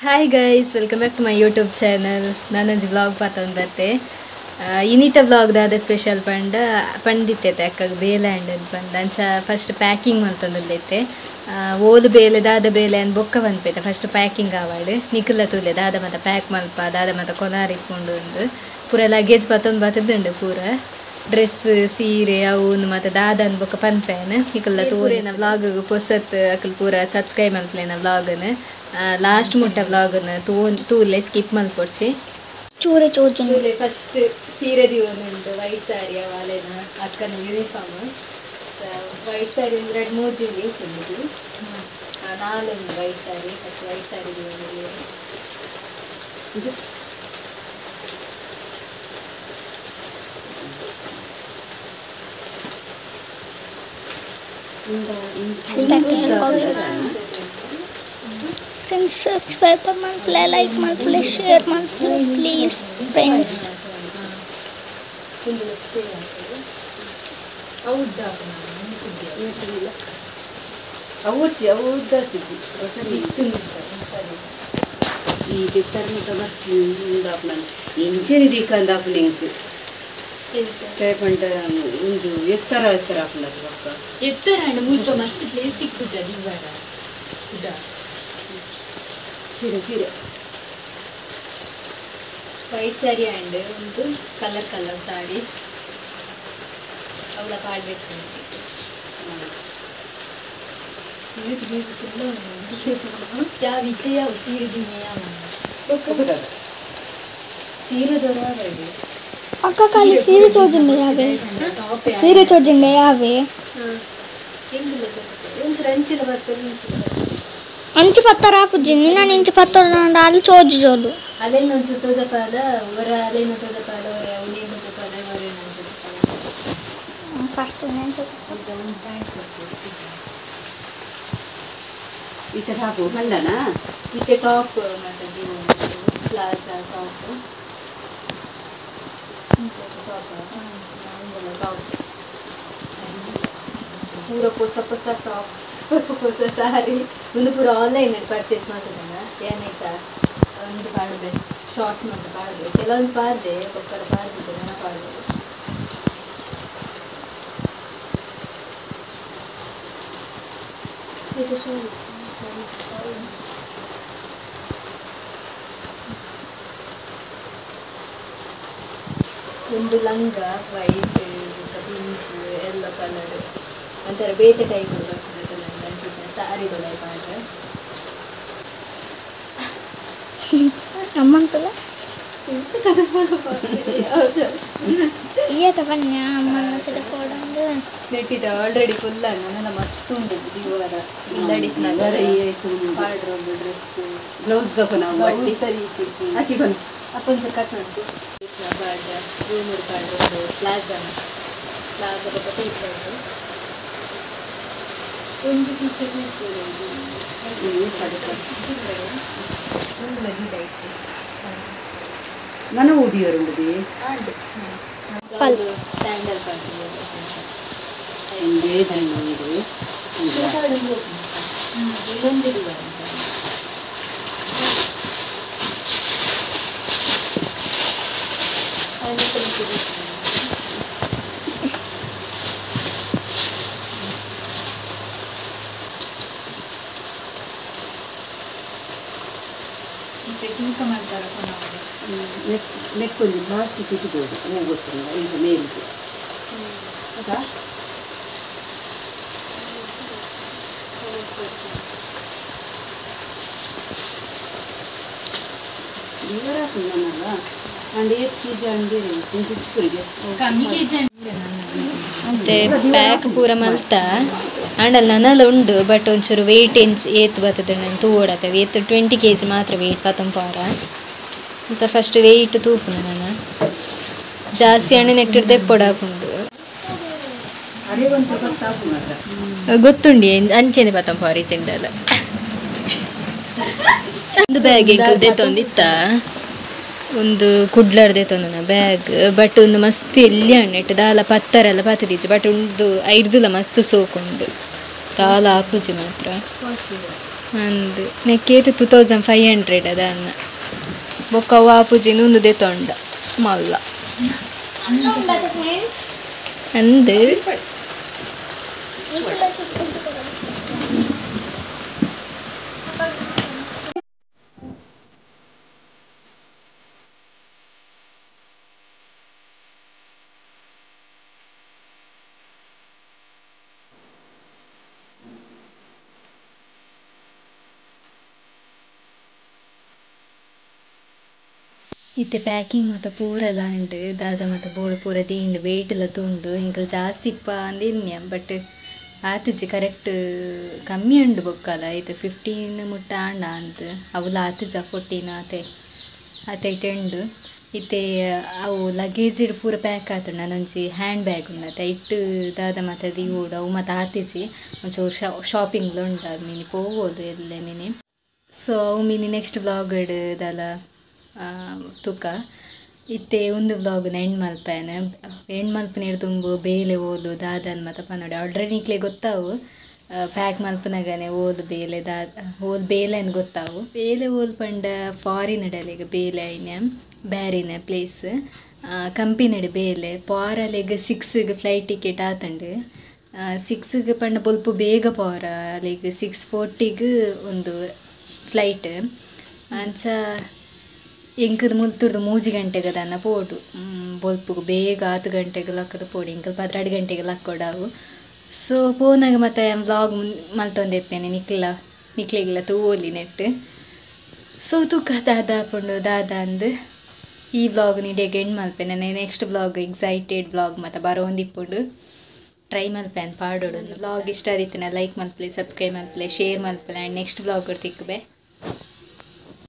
Hi guys, welcome back to my YouTube channel. Nananji vlog paton bate. Inita vlog da special panda pandite akkag bele and pandancha first packing maltondete. Old bele da bele and bokka vanpeta first packing avade. Nikula tule da mata pack malpa da mata konari kondu pura luggage paton batadundu pura. Dress ಸೀರೆ ಅವನು ಮತ್ತು ದಾದನ್ ಬೊಕ್ಕ ಪನ್ಪೇನ ಇಕಲ್ಲ ತೂರೇನ vlog ಪೊಸತ್ Akal ಪೂರ subscribe ಮಲ್ಪಲೇನ ವ್ಲಾಗನ್ last ಮುಟ್ಟ ವ್ಲಾಗನ್ ತೂಲೆ skip ಮಲ್ಪೊಡ್ಸಿ ಚೂರೆ ಚೂರೆ first ಸೀರೆ ದಿವೊಂದುಂಟು white sari ಅವಾಲೆನ ಅಕ್ಕನ uniform white sari ಎರಡು ಮೂರು ಜೀವಿ ತಿಂದಿದ್ದು ನಾಲೊಂದು white sari first white sari ದಿವೊಂದು Friends, subscribe play like play share play please friends. ಕೇಳ್ಕೊಂಡ ಒಂದು ಎತ್ತರ ಹಾಕ್ಲದು ಅಕ್ಕ ಎತ್ತರ ಅಂಡ್ ಮುಲ್ಪ ಮಸ್ತ್ ಪ್ಲೇಸ್ ತಿಕ್ಕುಜ ದಿವಾರ ಉಡ ಸೀರೆ ವೈಟ್ ಸ್ಯಾರಿ ಅಂಡ್ ಒಂದು ಕಲರ್ ಸ್ಯಾರಿ ಅವಳ ಪಾಡ್ಬೇಕು ಯಾವ ಇತ್ತೆ ಯಾವ ಸೀರೆ ದಿನ ಸೀರೆ ದೊರವಡಿ ಅಕ್ಕ ಖಾಲಿ ಸೀರೆ ಚೋಜುಂಡೆ ಯಾವೆ ಅಂಚು ಪತ್ತರ ಪುಜ್ಜಿ ನಿನ್ನ ಇಂಚು ಪತ್ತರ ಅಲ್ಲಿ ಚೋಜು ಜೋಲು ಅಲೆಲ್ಲ ಒಂಚು ತೋಜಪಾಲ ಅವರ ಅಲೆನ ತೋಜಪಾಲ ಅವರ ಅವನೇನು ತೋಜಪಾಲ ಅವರೇನು ಫಸ್ಟ್ ಈತ ಹಾಕು ಗಂಡನ ಈತೆ ಟಾಪ್ ಮತ್ತು ಜೀವನ ಪ್ಲಾಜಾ ಟಾಪ್ पूरा पोसा टॉप्स पोसा सारी मुझे पूरा ऑनलाइन परचेस ಏನೇ ಒಂದು ಪಾಡ್ದೆ ಶಾರ್ಟ್ಸ್ ಮತ್ತು ಪಾಡ್ದೆ ಕೆಲವೊಂದು ಪಾಡ್ದೆ ಒಕ್ಕರ ಪಾಡ್ದಿದ್ದೆ ನಾನು ಪಾಡ್ದೆ ಇದು ಒಂದು ಲಂಗ ವೈಟ್ ಪಿಂಕ್ ಎಲ್ಲೋ ಕಲರ್ ಒಂಥರ ಬೇತೆ ಟೈಪ್ ಬರ್ತದೆ ನಂಗೆ ಅನ್ಸುತ್ತೆ ಸಾರಿ ಬಲ ಪಾಡ್ರೆ ಅಮ್ಮಂತಲ್ಲ ಈತ ಬನ್ನಿ ಅಮ್ಮನ ಚಿಡಕೋಡಂದು ನೆಟ್ಟಿದ್ದ ಆಲ್ರೆಡಿ ಫುಲ್ ಅಣ್ಣ ನನ್ನ ಮಸ್ತ್ ಉಂಟು ದಿವಾರ ಇಲ್ಲಡಿಕ್ನಾಗ ಪಾಡ್ರೆ ಒಂದು ಡ್ರೆಸ್ ಬ್ಲೌಸ್ ಬ್ಲೌಸ್ ತರೀತಿ ಅಪ್ಪಂಚ ಕಟ್ ಉಂಟು ಪಾಡ್ರೆ ರೂಮರ್ ಪಾಡ್ರೆ ಒಂದು ಪ್ಲಾಜಾ ಬಗ್ಗೆ ಟೀ ಶರ್ಟ್ ಒಂದು ಟೀ ಶರ್ಟ್ ನನ್ನ ಓದಿಯವರುಂಟು ಸ್ಯಾಂಡಲ್ ಪಾಡ್ರೆ ಇನ್ನೊಂದು ತೂಕ ಮಾಡ್ತಾರ ನೆಕ್ಕೊಂದು ಪ್ಲಾಸ್ಟಿಕ್ ಇಟ್ಬೋದು ಹೂ ಗೊತ್ತಿಲ್ಲ ಇಂಚ ಮೇಲಿಗೆ ಇವರಲ್ಲ ಅಂಡ್ 8 kg ಅಂಗಡಿ ಕುಂಚುಪುರಿಗೆ ಕಮ್ಮಿ ಕೆಜಿ ಮತ್ತೆ ಪ್ಯಾಕ್ ಪೂರ ಮಲ್ತ ಅಂಡಲ್ ನನ್ನಲ್ಲ ಉಂಡು ಬಟ್ ಒಂಚೂರು ವೆಯ್ಟ್ ಏತ್ ಬರ್ತದೆ ನಾನು ತೂಡತ್ತೆ ಏತ್ 20 kg ಮಾತ್ರ ವೆಯ್ಟ್ ಪತ್ತಂ ಪಾರ ಒಂಚ ಫಸ್ಟ್ ವೆಯ್ಟ್ ತೂಪುನ ನಾನು ಜಾಸ್ತಿ ಹಣ್ಣು ನೆಟ್ಟಿರ್ದೆ ಪೊಡಾಪುಂಡು ಗೊತ್ತುಂಡಿ ಅಂಚೆನೆ ಪತ್ತಂ ಪಾರಿ ಚೆಂಡಲ್ಲ ಒಂದು ಬ್ಯಾಗ್ ದೆತ್ತೊಂದಿತ್ತ ಒಂದು ಕುಡ್ಲಾರ್ದೆ ತಂದನ ಬ್ಯಾಗ್ ಬಟ್ ಒಂದು ಮಸ್ತ್ ಎಲ್ಲಿ ಹಣ್ಣೆಟ್ಟು ದಾಲ ಪತ್ತರೆಲ್ಲ ಪತ್ತದಿಚ್ಚು ಬಟ್ ಒಂದು ಐರ್ದುಲ ಮಸ್ತ್ ಸೋಕುಂಡು ತಾಲ ಆಪುಜಿ ಮಾತ್ರ ಅಂದು ನೆಕ್ಕೇತು 2500 ಅದನ್ನ ಬೊಕ್ಕ ವಾಪುಜಿನ ಒಂದು ದೆತೊಂಡ ಮಲ್ಲ ಫ್ರೆಂಡ್ಸ್ ಅಂದು ಇತ್ತೆ ಪ್ಯಾಕಿಂಗ್ ಮಾತ ಪೂರ ದಾಂಡ್ ದಾದ ಮಾತ ಬೋಡು ಪೂರ ತೀಂಡ್ ವೆಯ್ಟ್ಲ ತುಂಡು ಇಂಕಲ್ ಜಾಸ್ತಿ ಇಪ್ಪ ಅಂದಿನ್ಯ ಬಟ್ ಆತಿಜಿ ಕರೆಕ್ಟ್ ಕಮ್ಮಿ ಉಂಡು ಬೊಕ್ಕಲ ಇದು 15 ಮುಟ್ಟ ಆಂಡ ಅಂತ ಅವುಲ ಆತಿಜ 14 ಆತೆ 10 ಇತ್ತೆ ಅವು ಲಗೇಜ್ ಪೂರ ಪ್ಯಾಕ್ ಆತುಂಡು ನಾನೊಂಜಿ ಹ್ಯಾಂಡ್ ಬ್ಯಾಗ್ ಉಂಡತೆ ಇಟ್ಟು ದಾದ ಮಾತ ದಿವೋಡು ಅವು ಮಾತ ಆತಿಜಿ ಒಂಚೂರು ಶಾಪಿಂಗ್ಲ ಉಂಡು ಮಿನಿ ಪೋಬೋದು ಎಲ್ಲೆ ಮಿನಿ ಸೊ ಅವು ಮಿನಿ ನೆಕ್ಸ್ಟ್ ಬ್ಲಾಗ್ ದಲ ತುಕ ಇತ್ತೆ ಒಂದು ವ್ಲಾಗ್ನ ಎಂಡ್ ಮಲ್ಪನ ತುಂಬು ಬೇಲೆ ಓಲು ದಾದನ್ ಮತ್ತು ಪನ್ನೋಡಿ ಆಲ್ರೆಡಿ ಈಗಲೇ ಗೊತ್ತಾವು ಪ್ಯಾಕ್ ಮಲ್ಪನಾಗನೆ ಓಲು ಬೇಲೆ ಓಲ್ ಬೇಲೆನ್ ಗೊತ್ತಾವು ಬೇಲೆ ಓಲ್ ಪಂಡ ಫಾರಿನ್ ಡಲೆಗ್ ಬೇಲೆ ಐನ ಬ್ಯಾರಿನ ಪ್ಲೇಸ್ ಕಂಪಿನಡಿ ಬೇಲೆ ಪಾರಲೆಗ್ 6ಗೆ ಫ್ಲೈಟ್ ಟಿಕೆಟ್ ಆತಂಡು 6ಗೆ ಪಂಡ ಬೊಲ್ಪು ಬೇಗ ಪಾರ ಅಲ್ಲಿಗ್ 6:40 ಒಂದು ಫ್ಲೈಟ್ ಅಂಚ ಎಂಕದ ಮುಲ್ತುರ್ದು 3 ಗಂಟೆಗೆ ದನ್ನ ಪೋಡು ಬೊಲ್ಪುಗು ಬೇಗ 10 ಗಂಟೆಗೆ ಲಕ್ಕದ ಪೋಡು ಎಂಕಲ್ 12 ಗಂಟೆಗೆ ಲಕ್ಕೊಡಾವು ಸೊ ಪೋನಾಗ ಮತ್ತೆ ವ್ಲಾಗ್ ಮಲ್ತೊಂದೆಪ್ಪೇನೆ ನಿಕ್ಲೆಗಿಲ್ಲ ತೂಲಿ ನೆಟ್ ಸೊ ತುಕ್ಕ ದಾದ ಪುಂಡು ದಾದ ಅಂದು ಈ ವ್ಲಾಗ್ ನಿಡೆಗೆ ಎಂಡ್ ಮಲ್ಪೇನೆ ನೆಕ್ಸ್ಟ್ ವ್ಲಾಗ್ ಎಕ್ಸೈಟೆಡ್ ವ್ಲಾಗ್ ಮತ್ತು ಬರೋಂದಿಪ್ಪುಂಡು ಟ್ರೈ ಮಲ್ಪೇನೆ ಪಾಡೋಡು ವ್ಲಾಗ್ ಇಷ್ಟ ಆದಿತ್ತನ ಲೈಕ್ ಮಲ್ಪಲೆ ಸಬ್ಸ್ಕ್ರೈಬ್ ಮಲ್ಪಲೆ ಶೇರ್ ಮಲ್ಪಲೆ ಆ್ಯಂಡ್ ನೆಕ್ಸ್ಟ್ ವ್ಲಾಗ್ ತಿಕ್ಕಬೆ